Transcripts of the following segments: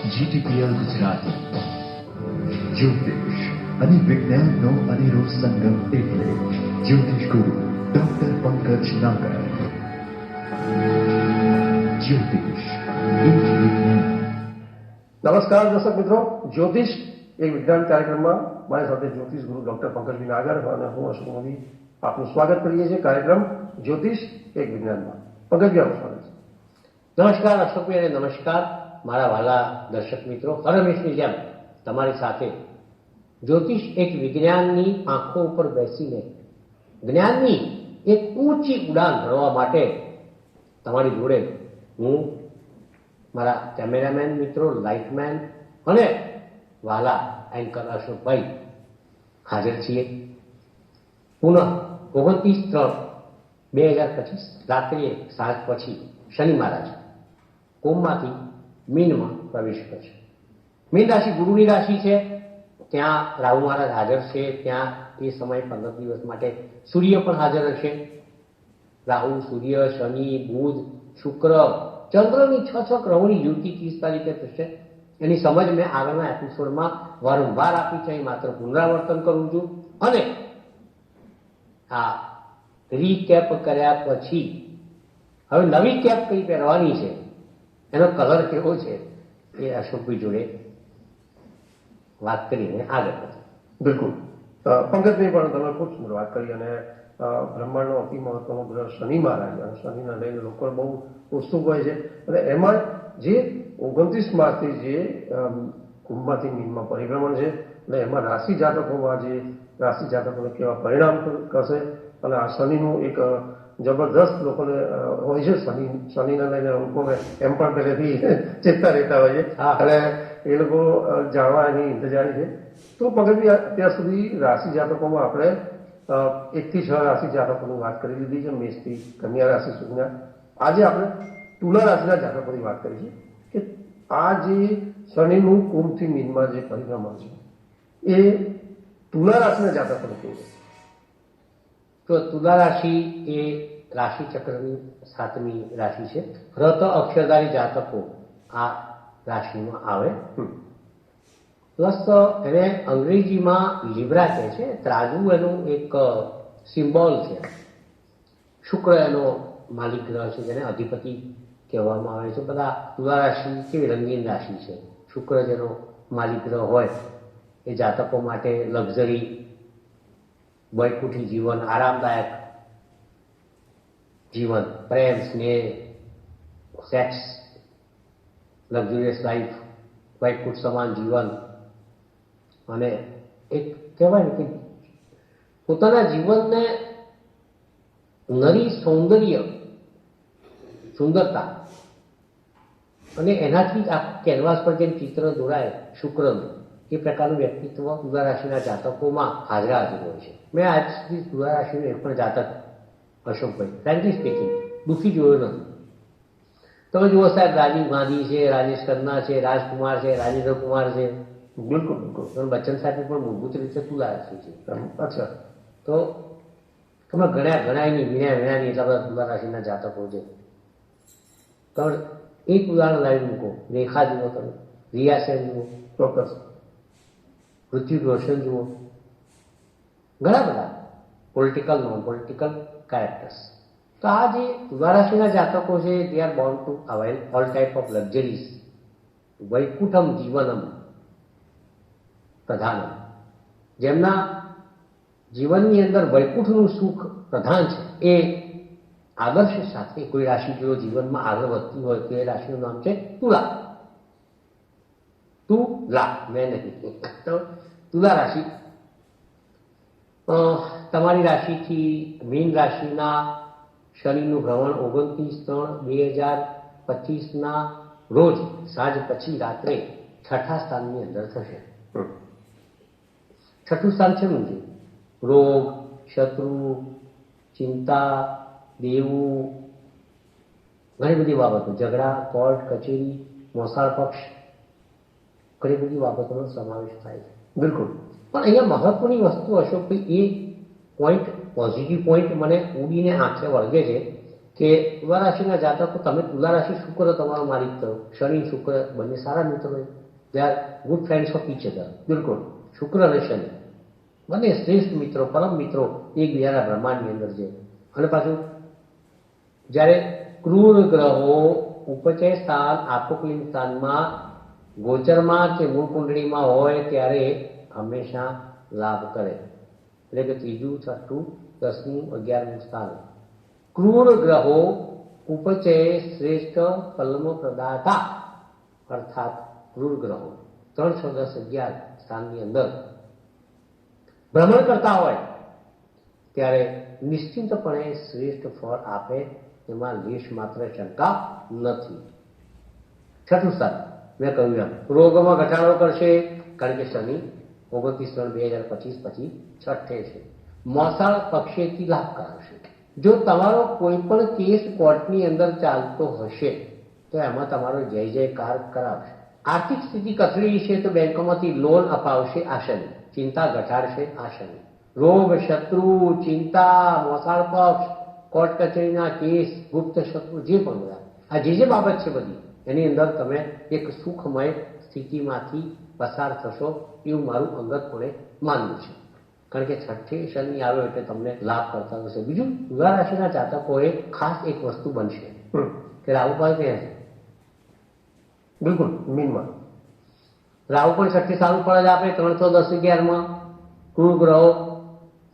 GTPL Gujarati જ્યોતિષ અને વિજ્ઞાનનો અનેરો સંગમ એટલે જ્યોતિષ ગુરુ ડોક્ટર પંકજ નાગર. જ્યોતિષ એક વિજ્ઞાન. નમસ્કાર દર્શક મિત્રો, જ્યોતિષ એક વિજ્ઞાન કાર્યક્રમમાં મારી સાથે જ્યોતિષ ગુરુ ડોક્ટર પંકજ નાગર અને હું અશોક મોદી આપનું સ્વાગત કરીએ છીએ કાર્યક્રમ જ્યોતિષ એક વિજ્ઞાનમાં. પંકજભાઈ આપનું સ્વાગત છે. નમસ્કાર અશોકભાઈ અને નમસ્કાર મારા વાલા દર્શક મિત્રો. હરમેશની જેમ તમારી સાથે જ્યોતિષ એક વિજ્ઞાનની આંખો ઉપર બેસીને જ્ઞાનની એક ઊંચી ઉડાન ભરવા માટે તમારી જોડે હું, મારા કેમેરામેન મિત્રો, લાઇટમેન અને વાલા એન્કર અશોકભાઈ હાજર છીએ. પુનઃ 29/3/2025 રાત્રિએ સાંજ પછી શનિ મહારાજ કુંભમાંથી મીનમાં પ્રવેશ કરશે. મીન રાશિ ગુરુની રાશિ છે, ત્યાં રાહુ મહારાજ હાજર છે. ત્યાં એ સમય 15 દિવસ માટે સૂર્ય પણ હાજર હશે. રાહુ, સૂર્ય, શનિ, બુધ, શુક્ર, ચંદ્રની 6 ગ્રહોની યુતિ 30 તારીખે થશે. એની સમજ મેં આગળના એપિસોડમાં વારંવાર આપી છે, માત્ર પુનરાવર્તન કરું છું. અને આ રીકેપ કર્યા પછી હવે નવી કેપ કઈ પહેરવાની છે, એનો કલર કેવો છે, એ અશોકભાઈ જોડે વાત કરીને આગળ વધે. બિલકુલ પંકજભાઈ, પણ તમે ખૂબ સુંદર વાત કરી. અને બ્રહ્માંડનો અતિ મહત્વનો ગ્રહ શનિ મહારાજ, અને શનિના લઈને લોકો બહુ ઉત્સુક હોય છે. અને એમાં જે 29 માસથી જે કુંભમાંથી મીનમાં પરિભ્રમણ છે, અને એમાં રાશિ જાતકોમાં જે રાશિ જાતકોને કેવા પરિણામ કરશે. અને આ શનિનું એક જબરદસ્ત લોકોને હોય છે. શનિને લઈને લોકોને એમ પણ પહેલેથી ચેતતા રહેતા હોય છે, અને એ લોકો જાણવા એની ઇંતજારી છે. તો પગથી અત્યાર સુધી રાશિ જાતકોમાં આપણે 1 થી 6 રાશિ જાતકોની વાત કરી લીધી છે, મેષથી કન્યા રાશિ સુધીના. આજે આપણે તુલા રાશિના જાતકોની વાત કરી છે કે આ જે શનિનું કુંભથી મીનમાં જે પરિભ્રમણ છે એ તુલા રાશિના જાતકોને કેવું છે? તો તુલા રાશિ એ રાશિ ચક્રની 7મી રાશિ છે. રત અક્ષરધારી જાતકો આ રાશિમાં આવે. પ્લસ એને અંગ્રેજીમાં લિબ્રા કહે છે. ત્રાજુ એનું એક સિમ્બોલ છે. શુક્ર એનો માલિક ગ્રહ છે, જેને અધિપતિ કહેવામાં આવે છે. બધા તુલા રાશિ કેવી રંગીન રાશિ છે. શુક્ર જેનો માલિક ગ્રહ હોય એ જાતકો માટે લક્ઝરી, વૈકુંઠી જીવન, આરામદાયક જીવન, પ્રેમ, સ્નેહ, સેક્સ, લક્ઝુરિયસ લાઈફ, વૈકુંઠ સમાન જીવન. અને એક કહેવાય ને કે પોતાના જીવનને નરી સુંદરતા અને એનાથી આ કેનવાસ પર જેમ ચિત્ર દોરાય શુક્રનું, એ પ્રકારનું વ્યક્તિત્વ તુલા રાશિના જાતકોમાં હાજર હોય છે. મેં આજ સુધી તુલા રાશિનું એક પણ જાતક, અશોકભાઈ, ફ્રેન્કલી સ્પીકિંગ, દુઃખી જોયો નથી. તમે જુઓ સાહેબ, રાજીવ ગાંધી છે, રાજેશ ખન્ના છે, રાજકુમાર છે, રાજેન્દ્ર કુમાર છે. બિલકુલ બિલકુલ. બચ્ચન સાહેબ પણ મૂળભૂત રીતે તુલા રાશિ છે. અચ્છા. તો તમે ગણાય નહીં, વિણ્યા નહીં એટલા બધા તુલા રાશિના જાતકો છે. તમે એક ઉદાહરણ લાવી મૂકો, રેખા જુઓ, તમે રિયા સેન જુઓ, ચોક્કસ, ઋતિક રોશન જુઓ, ઘણા બધા પોલિટિકલ, નોન પોલિટિકલ કેરેક્ટર્સ. તો આ જે તુલા રાશિના જાતકો છે, they are born to avail all type of luxuries, વૈકુંઠમ જીવનમ પ્રધાનમ. જેમના જીવનની અંદર વૈકુંઠનું સુખ પ્રધાન છે, એ આદર્શ સાથે કોઈ રાશિ જો જીવનમાં આગળ વધતી હોય તો એ રાશિનું નામ છે તુલા. તુલા, મેં નહીં. તો તુલા રાશિ તમારી રાશિથી મીન રાશિના શનિનું ભ્રમણ 29/3/2025 રોજ સાંજ પછી રાત્રે 6થા સ્થાનની અંદર થશે. 6થું સ્થાન છે શું છે? રોગ, શત્રુ, ચિંતા, દેવું, ઘણી બધી બાબતો, ઝઘડા, કોર્ટ કચેરી, મોસાળ પક્ષ, ઘણી બધી બાબતોનો સમાવેશ થાય છે. બિલકુલ. પણ અહીંયા મહત્વની વસ્તુ અશોકભાઈ, એ પોઈન્ટ, પોઝિટિવ પોઈન્ટ મને ઉડીને આંખે વળગે છે કે તુલા રાશિના જાતકો, તમે તુલા રાશિ શુક્ર તમારો માલિક થયો, શનિ શુક્ર બંને સારા મિત્રો, they are good friends of each other. બિલકુલ, શુક્ર અને શનિ બંને શ્રેષ્ઠ મિત્રો, પરમ મિત્રો એકબીજાના બ્રહ્માંડની અંદર છે. અને પાછું જ્યારે ક્રૂર ગ્રહો ઉપચય સ્થાન આપોકલિંગ સ્થાનમાં ગોચરમાં કે મૂળ કુંડળીમાં હોય ત્યારે હંમેશા લાભ કરે. એટલે કે ત્રીજું, છઠ્ઠું, 10મું, 11મું સ્થાન. ક્રૂર ગ્રહો ઉપચય શ્રેષ્ઠ ફલમ પ્રદાતા, અર્થાત ક્રૂર ગ્રહો 3, 6, 10, 11 સ્થાનની અંદર ભ્રમણ કરતા હોય ત્યારે નિશ્ચિંતપણે શ્રેષ્ઠ ફળ આપે, એમાં લેશ માત્ર શંકા નથી. છઠ્ઠું સ્થાન મેં કહ્યું એમ રોગમાં ઘટાડો કરશે, કારણ કે શનિ 29/3/2025 પછી છઠ્ઠે છે. મોસાળ પક્ષેથી લાભ કરાવશે. જો તમારો કોઈ પણ કેસ કોર્ટની અંદર ચાલતો હશે તો એમાં તમારો જય જયકાર કરાવશે. આર્થિક સ્થિતિ કથળી છે તો બેંકોમાંથી લોન અપાવશે આ શનિ. ચિંતા ઘટાડશે આ શનિ. રોગ, શત્રુ, ચિંતા, મોસાળ પક્ષ, કોર્ટ કચેરીના કેસ, ગુપ્ત શત્રુ, જે પણ બધા આ જે બાબત છે બધી, એની અંદર તમે એક સુખમય સ્થિતિમાંથી પસાર થશો એવું મારું અંગતપણે માનવું છે. કારણ કે છઠ્ઠે શનિ આવ્યો એટલે તમને લાભ કરતા હશે. બીજું, તુલા રાશિના જાતકોએ ખાસ એક વસ્તુ બનશે કે રાહુ પાસે ક્યાં છે? બિલકુલ, મીનમાં રાહુ પણ છઠ્ઠે સારું ફળ જ આપે. 3, 6, 10, 11માં ક્રૂર ગ્રહો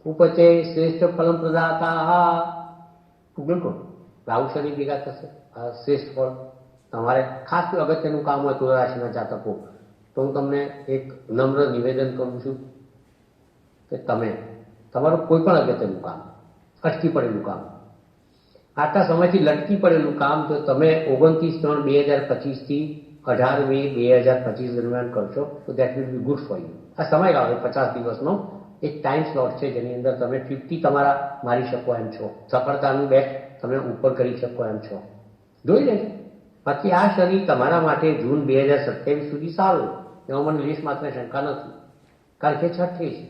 ઉપચય શ્રેષ્ઠ ફલમ પ્રદાતા. બિલકુલ, રાહુ શનિ ભેગા થશે, આ શ્રેષ્ઠ ફળ. તમારે ખાસ કોઈ અગત્યનું કામ હોય તુલા રાશિના જાતકો, તો હું તમને એક નમ્ર નિવેદન કરું છું કે તમે તમારું કોઈ પણ અગત્યનું કામ, અટકી પડેલું કામ, આટલા સમયથી લટકી પડેલું કામ જો તમે 29/3/2025 થી 18/2/2025 દરમિયાન કરશો તો that will be good for you. આ સમયગાળો 50 દિવસનો એક ટાઈમ સ્લોટ છે જેની અંદર તમે 50 તમારા મારી શકો એમ છો. સફળતાનું બેટ તમે ઉપર કરી શકો એમ છો. જોઈ લેજો. બાકી આ શનિ તમારા માટે જૂન 2027 સુધી સારું, એમાં મને લેશ માત્ર શંકા નથી. કારણ કે છઠ્ઠે છે,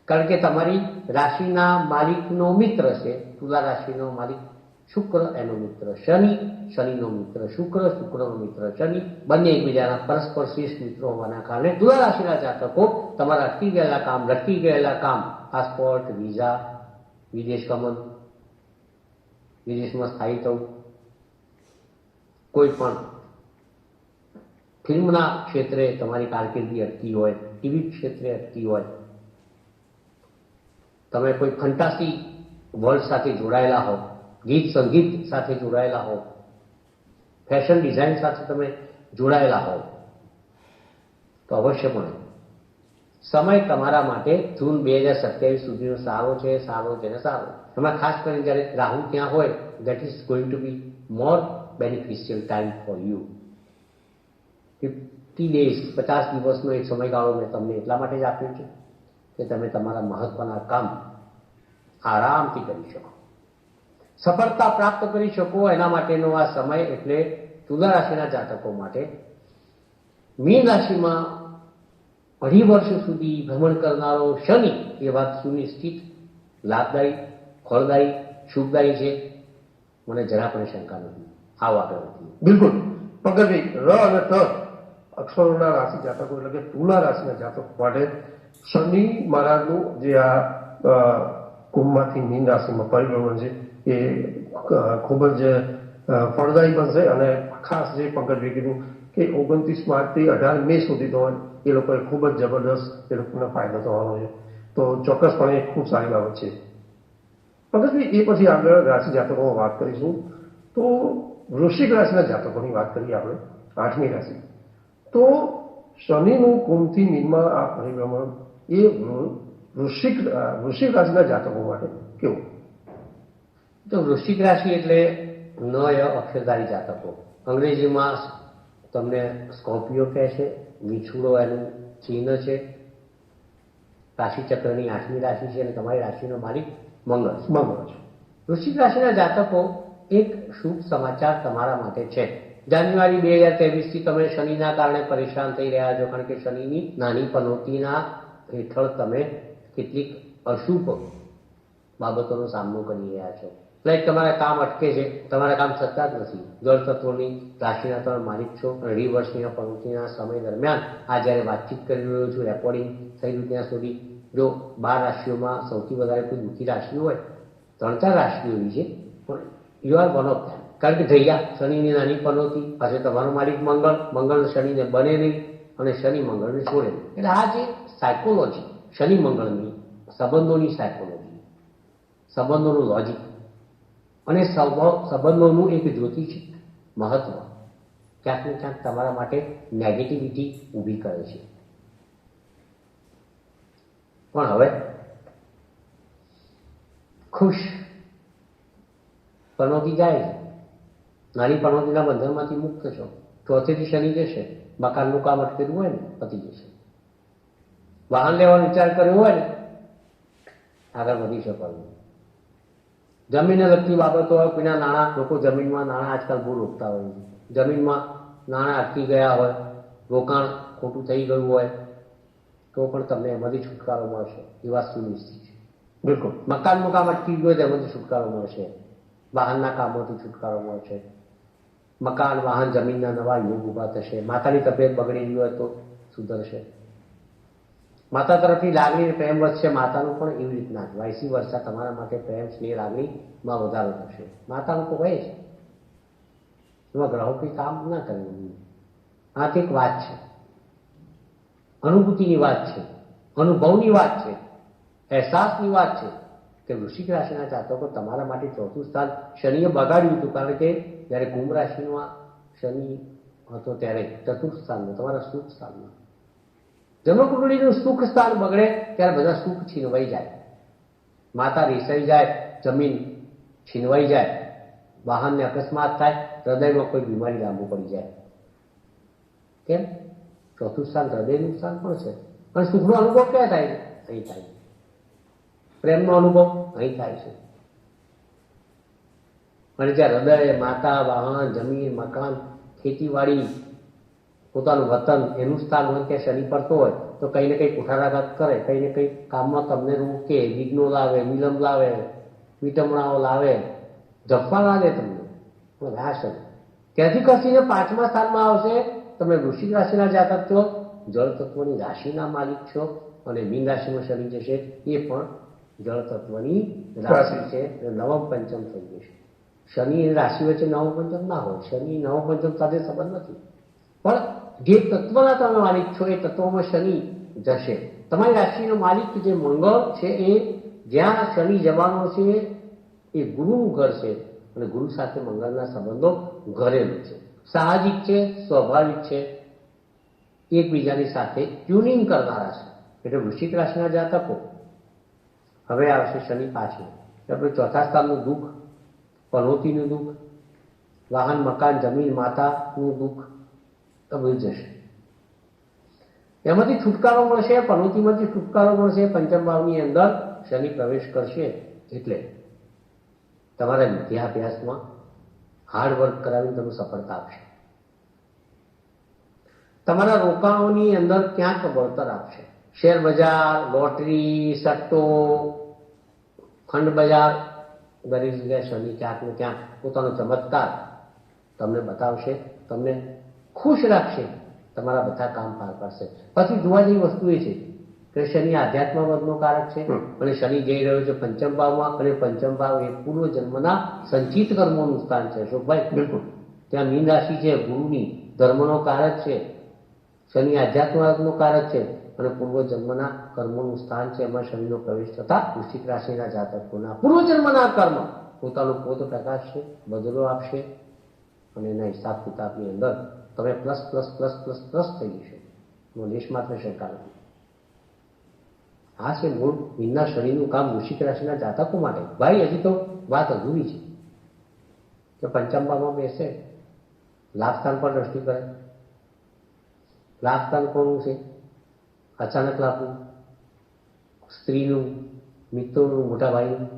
કારણ કે તમારી રાશિના માલિકનો મિત્ર છે. તુલા રાશિનો માલિક શુક્ર, એનો મિત્ર શનિ, શનિનો મિત્ર શુક્ર, શુક્રનો મિત્ર શનિ, બંને એકબીજાના પરસ્પર શ્રેષ્ઠ મિત્રો હોવાના કારણે તુલા રાશિના જાતકો તમારા અટકી ગયેલા કામ, લટકી ગયેલા કામ, પાસપોર્ટ, વિઝા, વિદેશ ગમન, વિદેશમાં સ્થાયી થવું, કોઈ પણ ફિલ્મના ક્ષેત્રે તમારી કારકિર્દી અટકી હોય, ટીવી ક્ષેત્રે અટકી હોય, તમે કોઈ ફંટાસી વર્લ્ડ સાથે જોડાયેલા હો, ગીત સંગીત સાથે જોડાયેલા હો, ફેશન ડિઝાઇન સાથે તમે જોડાયેલા હો, તો અવશ્યપણે સમય તમારા માટે જૂન 2027 સુધીનો સારો છે, સારો છે ને સારો. એમાં ખાસ કરીને જ્યારે રાહુ ત્યાં હોય, that is going to be more beneficial time for you. 50 days, 50 દિવસનો એક સમયગાળો મેં તમને એટલા માટે જ આપ્યો છે કે તમે તમારા મહત્વના કામ આરામથી કરી શકો, સફળતા પ્રાપ્ત કરી શકો. એના માટેનો આ સમય એટલે તુલા રાશિના જાતકો માટે મીન રાશિમાં 2.5 વર્ષ સુધી ભ્રમણ કરનારો શનિ એ વાત સુનિશ્ચિત લાભદાયી, ફળદાયી, શુભદાયી છે. મને જરા પણ શંકા નથી. આવો આગળ વધીએ. બિલકુલ પંકજભાઈ, ર અને ત અક્ષરોના રાશિ જાતકો એટલે કે તુલા રાશિના જાતકો માટે શનિ મહારાજનું જે આ કુંભમાંથી મીન રાશિમાં પરિભ્રમણ છે એ ખૂબ જ ફળદાયી બનશે. અને ખાસ જે પંકજભાઈ કીધું કે 29 માર્ચથી 18 મે સુધી તો એ લોકોએ ખૂબ જ જબરદસ્ત એ લોકોને ફાયદો થવાનો છે. તો ચોક્કસપણે એક ખૂબ સારી બાબત છે. પંકજભાઈ, એ પછી આગળ રાશિ જાતકોમાં વાત કરીશું. તો વૃશ્ચિક રાશિના જાતકોની વાત કરીએ આપણે, 8મી રાશિ. તો શનિનું કુંભથી મીનમાં આ પરિભ્રમણ એ વૃશ્ચિક રાશિના જાતકો માટે કેવું? તો વૃશ્ચિક રાશિ એટલે નય અક્ષરધારી જાતકો. અંગ્રેજીમાં તમને સ્કોર્પિયો કહે છે, મીછુડો એનું ચિહ્ન છે. રાશિચક્રની 8મી રાશિ છે અને તમારી રાશિનો માલિક મંગળ છે. વૃશ્ચિક રાશિના જાતકો, એક શુભ સમાચાર તમારા માટે છે. જાન્યુઆરી 2023 થી તમે શનિના કારણે પરેશાન થઈ રહ્યા છો, કારણ કે શનિની નાની પનોતીના હેઠળ તમે કેટલીક અશુભ બાબતોનો સામનો કરી રહ્યા છો. લાઈક તમારા કામ અટકે છે, તમારા કામ થતા જ નથી. જળ તત્વોની રાશિના તમે માલિક છો અને રિવર્સની પંક્તિના સમય દરમિયાન આ જ્યારે વાતચીત કરી રહ્યો છું, રેકોર્ડિંગ થઈ રહ્યું ત્યાં સુધી જો 12 રાશિઓમાં સૌથી વધારે કોઈ દુઃખી રાશિ હોય 3-4 રાશિઓ એવી છે, પણ you are one of them. કારણ કે જઈયા શનિની નાની પનોતી, પાછળ તમારો માલિક મંગળ શનિને બને નહીં અને શનિ મંગળને છોડે નહીં. એટલે આ જે સાયકોલોજી શનિ મંગળની સંબંધોની સાયકોલોજી, સંબંધોનું લોજિક અને સંબંધોનું એક જ્યોતિષિક મહત્વ ક્યાંક ને ક્યાંક તમારા માટે નેગેટિવિટી ઊભી કરે છે. પણ હવે ખુશ પનોતી જાય છે, નાની પનોતીના બંધનમાંથી મુક્ત છો. ચોથેથી શનિ જશે, મકાનનું કામ અટકેલું હોય ને પતી જશે. વાહન લેવાનો વિચાર કર્યો હોય ને આગળ વધી શકવાનું. જમીનને લગતી બાબતો હોય, કોઈના નાણાં, લોકો જમીનમાં નાણાં આજકાલ બહુ રોકતા હોય છે. જમીનમાં નાણાં અટકી ગયા હોય, રોકાણ ખોટું થઈ ગયું હોય તો પણ તમને એમાંથી છુટકારો મળશે. એ વાત સુનિશ્ચિત છે. બિલકુલ મકાનનું કામ અટકી ગયું એમાંથી છુટકારો મળશે, વાહનના કામોથી છુટકારો મળશે. મકાન, વાહન, જમીનના નવા યોગ ઊભા થશે. માતાની તબિયત બગડી ગઈ હોય તો સુધરશે. માતા તરફની લાગણી પ્રેમ વધશે. માતાનું પણ એવી રીતના વાયસી વર્ષા તમારા માટે પ્રેમ, સ્નેહ, લાગણીમાં વધારો થશે. માતાનું તો હોય છે, એમાં ગ્રહો કંઈ કામ ના કરવું. આ તો એક વાત છે, અનુભૂતિની વાત છે, અનુભવની વાત છે, અહેસાસની વાત છે કે વૃશ્ચિક રાશિના જાતકો તમારા માટે ચોથું સ્થાન શનિએ બગાડ્યું હતું. કારણ કે જ્યારે કુંભ રાશિમાં શનિ હતો ત્યારે ચતુર્થ સ્થાનમાં, તમારા સુખ સ્થાનમાં જન્મકુંડળીનું સુખ સ્થાન બગડે ત્યારે બધા સુખ છીનવાઈ જાય, માતા રેસાઈ જાય, જમીન છીનવાઈ જાય, વાહનને અકસ્માત થાય, હૃદયમાં કોઈ બીમારી લાંબુ પડી જાય. કેમ? ચોથું સ્થાન હૃદયનું સ્થાન પણ છે. અને સુખનો અનુભવ ક્યાં થાય છે? અહીં થાય છે. પ્રેમનો અનુભવ અહીં થાય છે. અને જ્યાં હૃદય, માતા, વાહન, જમીન, મકાન, ખેતીવાડી, પોતાનું વતન એનું સ્થાન હોય ત્યાં શનિ પડતો હોય તો કંઈ ને કંઈ કુઠારાઘાત કરે, કંઈ ને કંઈ કામમાં તમને રોકે, વિઘ્નો લાવે, વિલંબ લાવે, વિટમણાઓ લાવે, જપવા ના દે તમને. આ શનિ ત્યાંથી ખસીને 5મા સ્થાનમાં આવશે. તમે વૃશ્ચિક રાશિના જાતક છો, જળ તત્વની રાશિના માલિક છો અને મીન રાશિમાં શનિ જશે, એ પણ જળ તત્વની રાશિ છે. નવમ પંચમ થઈ જશે. શનિ રાશિ વચ્ચે નવમ પંચમ ના હોય. શનિ નવમ પંચમ સાથે સંબંધ નથી, પણ જે તત્વના તમે માલિક છો એ તત્વમાં શનિ જશે. તમારી રાશિનો માલિક જે મંગળ છે એ જ્યાં શનિ જવાનો છે એ ગુરુનું ઘર છે અને ગુરુ સાથે મંગળના સંબંધો ઘરેલું છે. સાહજિક છે, સ્વાભાવિક છે, એકબીજાની સાથે ટ્યુનિંગ કરનારા છે. એટલે વૃશ્ચિક રાશિના જાતકો હવે આવશે શનિ પાછળ. આપણે ચોથા સ્થાનનું દુઃખ, પનોતીનું દુઃખ, વાહન, મકાન, જમીન, માતાનું દુઃખ તો બધું જશે. એમાંથી છુટકારો મળશે, પનોતીમાંથી છુટકારો મળશે. પંચમ ભાવની અંદર શનિ પ્રવેશ કરશે એટલે તમારા વિદ્યાભ્યાસમાં હાર્ડવર્ક કરાવીને તમને સફળતા આપશે. તમારા રોકાણોની અંદર ક્યાંક વળતર આપશે. શેર બજાર, લોટરી, સટ્ટો, ખંડ બજાર, દરેક જગ્યાએ શનિ ક્યાંક ને ક્યાંક પોતાનો ચમત્કાર તમને બતાવશે, તમને ખુશ રાખશે, તમારા બધા કામ પાર પાડશે. પછી જોવા જેવી વસ્તુ એ છે કે શનિ આધ્યાત્મવાદનો કારક છે અને શનિ જઈ રહ્યો છે પંચમ ભાવમાં, અને પંચમ ભાવ એ પૂર્વ જન્મના સંચિત કર્મોનું સ્થાન છે. અશોકભાઈ, બિલકુલ ત્યાં મીન રાશિ છે, ગુરુની ધર્મનો કારક છે, શનિ આધ્યાત્મવાદનો કારક છે અને પૂર્વ જન્મના કર્મોનું સ્થાન છે. એમાં શનિનો પ્રવેશ થતા વૃશ્ચિક રાશિના જાતકોના પૂર્વ જન્મના કર્મ પોતાનું પોત પ્રકાશશે, બદલો આપશે અને એના હિસાબ કિતાબની અંદર તમે plus plus plus plus plus થઈ જશે. એનો લેશ માત્ર શંકા નથી. આ છે મૂળ મીનના શનિનું કામ વૃશ્ચિક રાશિના જાતકો માટે. ભાઈ હજી તો વાત અધૂરી છે કે પંચમ ભાવમાં બેસે, લાભ સ્થાન પર દ્રષ્ટિ કરે. લાભ સ્થાન કોનું છે? અચાનક લાભનું, સ્ત્રીનું, મિત્રોનું, મોટા ભાઈનું,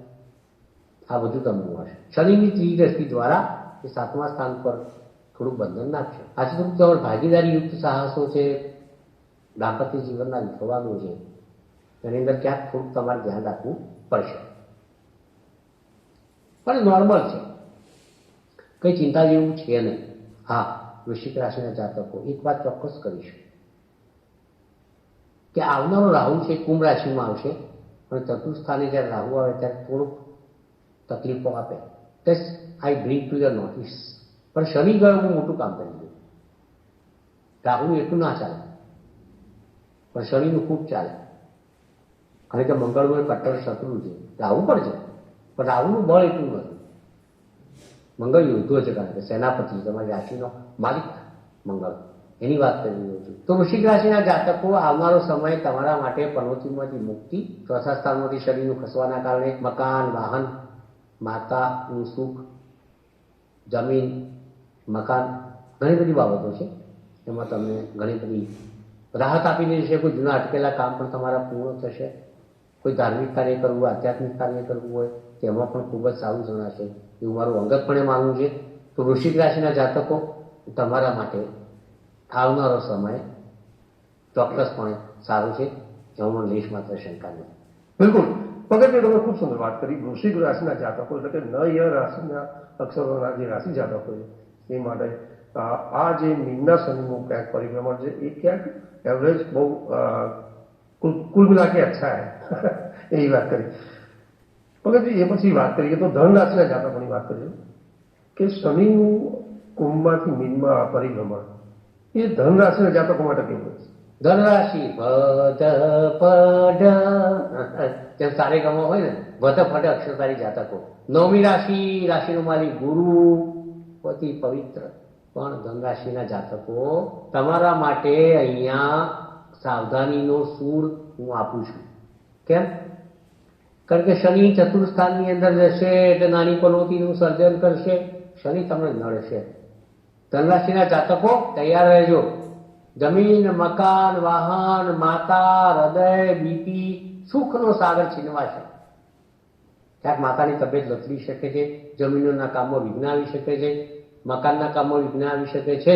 આ બધું તમને મળશે. શનિની ત્રિદ્રષ્ટિ દ્વારા એ 7મા સ્થાન પર થોડુંક બંધન નાખશે. આજે થોડુંક તમારે ભાગીદારી યુક્ત સાહસો છે, દાંપત્ય જીવનના વિખવાનું છે, એની અંદર ક્યાંક થોડુંક તમારે ધ્યાન રાખવું પડશે. પણ નોર્મલ છે, કંઈ ચિંતા જેવું છે નહીં. હા, વૃશ્ચિક રાશિના જાતકો એક વાત ચોક્કસ કરીશું કે આવનારો રાહુ છે કુંભ રાશિમાં આવશે, પણ ચતુર્થ સ્થાને જ્યારે રાહુ આવે ત્યારે થોડુંક તકલીફો આપે. That's I bring to your notice. પણ શનિ ગયો બહુ મોટું કામ કરી દઉં. રાહુનું એટલું ના ચાલે, પણ શનિનું ખૂબ ચાલે. કારણ કે મંગળનું એક કટ્ટર શત્રુ છે. રાહુ પણ છે, પણ રાહુનું બળ એટલું નથી. મંગળ યોદ્ધો છે, કારણ કે સેનાપતિ તમારી રાશિનો માલિક મંગળ, એની વાત કરી રહ્યો છું. તો વૃશ્ચિક રાશિના જાતકો આવનારો સમય તમારા માટે પનોતીમાંથી મુક્તિ, ચોથા સ્થાનમાંથી શનિનું ખસવાના કારણે મકાન, વાહન, માતાનું સુખ, જમીન, મકાન, ઘણી બધી બાબતો છે. એમાં તમને ઘણી બધી રાહત આપીને જશે. કોઈ જૂના અટકેલા કામ પણ તમારા પૂર્ણ થશે. કોઈ ધાર્મિક કાર્ય કરવું હોય, આધ્યાત્મિક કાર્ય કરવું હોય, તેમાં પણ ખૂબ જ સારું જણાશે, એવું મારું અંગતપણે માનવું છે. તો વૃશ્ચિક રાશિના જાતકો તમારા માટે આવનારો સમય ચોક્કસપણે સારું છે, એમાં લેશ માત્ર શંકા નથી. બિલકુલ પંકજભાઈ, તમે ખૂબ સુંદર વાત કરી. વૃશ્ચિક રાશિના જાતકો એટલે કે ન ય રાશિના અક્ષરોના જે રાશિ જાતકો છે એ માટે આ જે મીનના શનિનું ક્યાંક પરિભ્રમણ છે એ ક્યાંક એવરેજ બહુ કુલ મિલા કે અચ્છા હે એવી વાત કરી. પંકજભાઈ, એ પછી વાત કરીએ તો ધન રાશિના જાતકોની વાત કરીએ કે શનિનું કુંભમાંથી મીનમાં પરિભ્રમણ એ ધન રાશિના જાતકો માટે કેવું છે? ધનરાશિ ભદ પડ, જેમ સારે ગમો હોય ને, ભદ પડ અક્ષરધારી જાતકો. નવમી રાશિ, રાશિનો માલિક ગુરુ, પતિ પવિત્ર. પણ ધનરાશિના જાતકો તમારા માટે અહીંયા સાવધાનીનો સૂર હું આપું છું. કેમ? કારણ કે શનિ ચતુર્થ સ્થાનની અંદર જશે એટલે નાની પનોતીનું સર્જન કરશે. શનિ તમને નડશે. ધનરાશિના જાતકો તૈયાર રહેજો. જમીન, મકાન, વાહન, માતા, હૃદય, બીપી, સુખનો સાગર છીનવાશે. ક્યાંક માતાની તબિયત લથડી શકે છે, જમીનોના કામમાં વિઘ્ન આવી શકે છે, મકાનના કામમાં વિઘ્ન આવી શકે છે,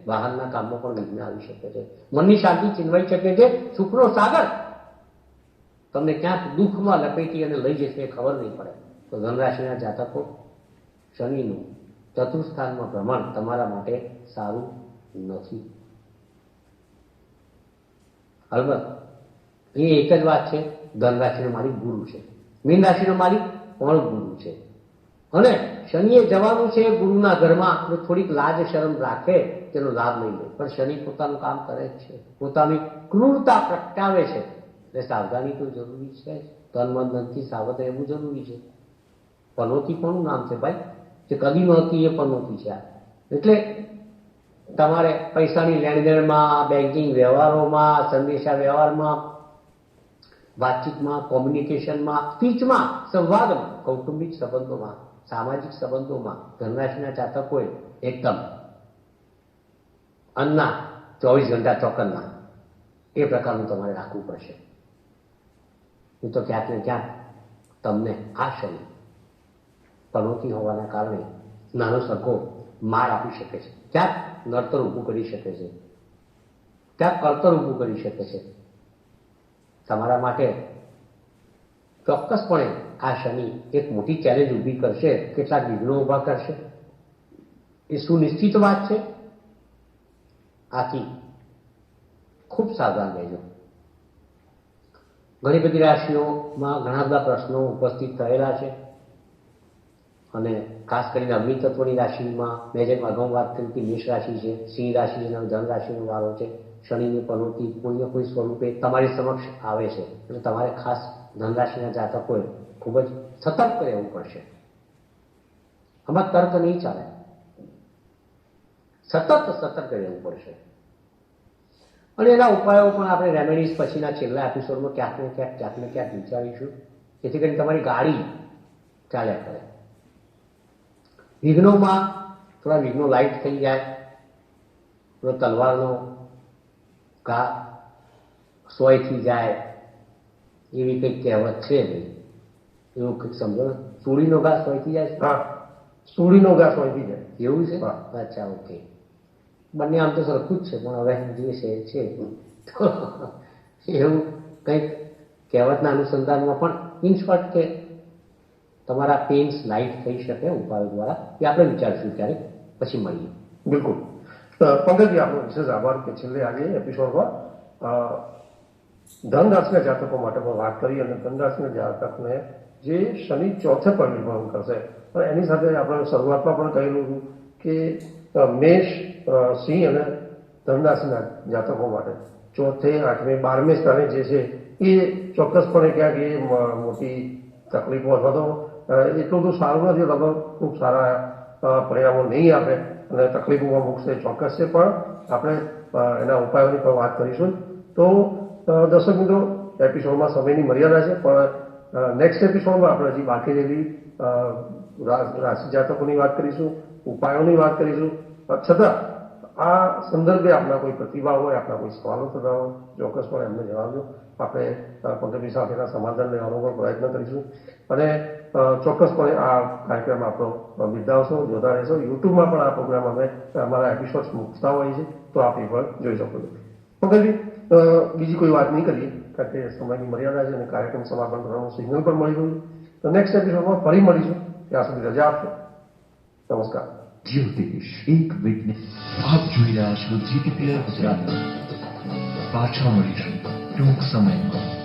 વાહનના કામમાં પણ વિઘ્ન આવી શકે છે, મનની શાંતિ છીનવાઈ શકે છે. સુખનો સાગર તમને ક્યાંક દુઃખમાં લપેટી અને લઈ જશે એ ખબર નહીં પડે. તો ધનરાશિના જાતકો શનિનું ચતુર્થ સ્થાનમાં ભ્રમણ તમારા માટે સારું નથી. અલબત્ત એ એક જ વાત છે, ધનરાશિનો માલિક ગુરુ છે, મીન રાશિનો માલિક પણ ગુરુ છે, અને શનિએ જવાનું છે ગુરુના ઘરમાં. થોડીક લાજ શરમ રાખે, તેનો લાભ લઈ લે. પણ શનિ પોતાનું કામ કરે જ છે, પોતાની ક્રૂરતા પ્રગટાવે છે, એટલે સાવધાની તો જરૂરી છે. તન મન ધનથી સાવધ રહેવું જરૂરી છે. પનોતી પણ નામ છે ભાઈ, જે કદી નહોતી એ પનોતી છે. એટલે તમારે પૈસાની લેણદેણમાં, બેન્કિંગ વ્યવહારોમાં, સંદેશા વ્યવહારમાં, વાતચીતમાં, કોમ્યુનિકેશનમાં, સ્પીચમાં, સંવાદમાં, કૌટુંબિક સંબંધોમાં, સામાજિક સંબંધોમાં ધનરાશિના જાતકોએ એકદમ અન્ના 24 ઘંટા ચોકન્ના એ પ્રકારનું તમારે રાખવું પડશે. નહીં તો ક્યાંક ને ક્યાંક તમને આ શનિ પનોતી હોવાના કારણે નાનો સરખો માર આપી શકે છે. ક્યાંક નડતર ઊભું કરી શકે છે, ક્યાંક કળતર ઊભું કરી શકે છે. તમારા માટે ચોક્કસપણે આ શનિ એક મોટી ચેલેન્જ ઊભી કરશે, કેટલાક વિઘ્નો ઊભા કરશે, એ સુનિશ્ચિત વાત છે. આથી ખૂબ સાવધાન રહેજો. ઘણી બધી રાશિઓમાં ઘણા બધા પ્રશ્નો ઉપસ્થિત થયેલા છે, અને ખાસ કરીને અગ્નિ તત્વની રાશિમાં મેં જેમ અગાઉ વાત કરી કે મેષ રાશિ છે, સિંહ રાશિ છે, ધન રાશિનો વારો છે. શનિની પનોતી કોઈને કોઈ સ્વરૂપે તમારી સમક્ષ આવે છે, એટલે તમારે ખાસ ધનરાશિના જાતકોએ ખૂબ જ સતર્ક રહેવું પડશે. આમાં તર્ક નહીં ચાલે, સતર્ક રહેવું પડશે. અને એના ઉપાયો પણ આપણે રેમેડીઝ પછીના છેલ્લા એપિસોડમાં ક્યાંક ને ક્યાંક વિચારીશું, જેથી કરીને તમારી ગાડી ચાલ્યા કરે. વિઘ્નોમાં થોડા વિઘ્નો લાઈટ થઈ જાય, થોડો તલવારનો ઘા સોયથી જાય, એવી કંઈક કહેવત છે નહીં, એવું કંઈક સમજો. સુડીનો ઘા સોયથી જાય છે? હા, સુડીનો ઘા સોયથી જાય. એવું છે? અચ્છા, ઓકે. બંને આમ તો સરખું જ છે, પણ હવે જે છે એવું કંઈક કહેવતના અનુસંધાનમાં પણ ઇન શોર્ટ કે તમારા પેન્સ લાઇટ થઈ શકે ઉપાયો દ્વારા એ આપણે વિચારશું ક્યારેક, પછી મળીએ. બિલકુલ. પંકજજી, આપનો વિશેષ આભાર કે છેલ્લે આજે એપિસોડમાં ધન રાશિના જાતકો માટે પણ વાત કરી, અને ધન રાશિના જાતકને જે શનિ ચોથે પરિભ્રમણ કરશે, અને એની સાથે આપણે શરૂઆતમાં પણ કહેલું હતું કે મેષ, સિંહ અને ધન રાશિના જાતકો માટે ચોથે, 8મે, 12મે સ્થાને જે છે એ ચોક્કસપણે ક્યાંક એ મોટી તકલીફો અથવા તો એટલું બધું સારું નથી, અથવા ખૂબ સારા પરિણામો નહીં આપે અને તકલીફોમાં મૂકશે, ચોક્કસ છે. પણ આપણે એના ઉપાયોની પણ વાત કરીશું. તો દર્શક મિત્રો, એપિસોડમાં સમયની મર્યાદા છે, પણ નેક્સ્ટ એપિસોડમાં આપણે હજી બાકી રહેલી રાશિ જાતકોની વાત કરીશું, ઉપાયોની વાત કરીશું. છતાં આ સંદર્ભે આપના કોઈ પ્રતિભાવ હોય, આપના કોઈ સવાલો થતા હોય, ચોક્કસપણે એમને જણાવજો. આપણે પંકજજી સાથેના સમાધાન લેવાનો પણ પ્રયત્ન કરીશું, અને ચોક્કસપણે આ કાર્યક્રમ આપણો બિરદાવશો, જોતા રહેશો. યુટ્યુબમાં પણ આ પ્રોગ્રામ અમે અમારા એપિસોડ્સ મૂકતા હોઈએ છીએ, તો આપ એ પણ જોઈ શકો છો. પંકજજી, બીજી કોઈ વાત નહીં કરીએ, કારણ કે સમયની મર્યાદા છે અને કાર્યક્રમ સમાપન કરવાનું સિગ્નલ પણ મળી ગયું. તો નેક્સ્ટ એપિસોડમાં ફરી મળીશું. ત્યાં સુધી રજા આપશો. નમસ્કાર. જ્યોતિષ એક વિજ્ઞાન. આપ જોઈ રહ્યા છો GTPL ગુજરાતી. પાછા મળીશું ટૂંક સમયમાં.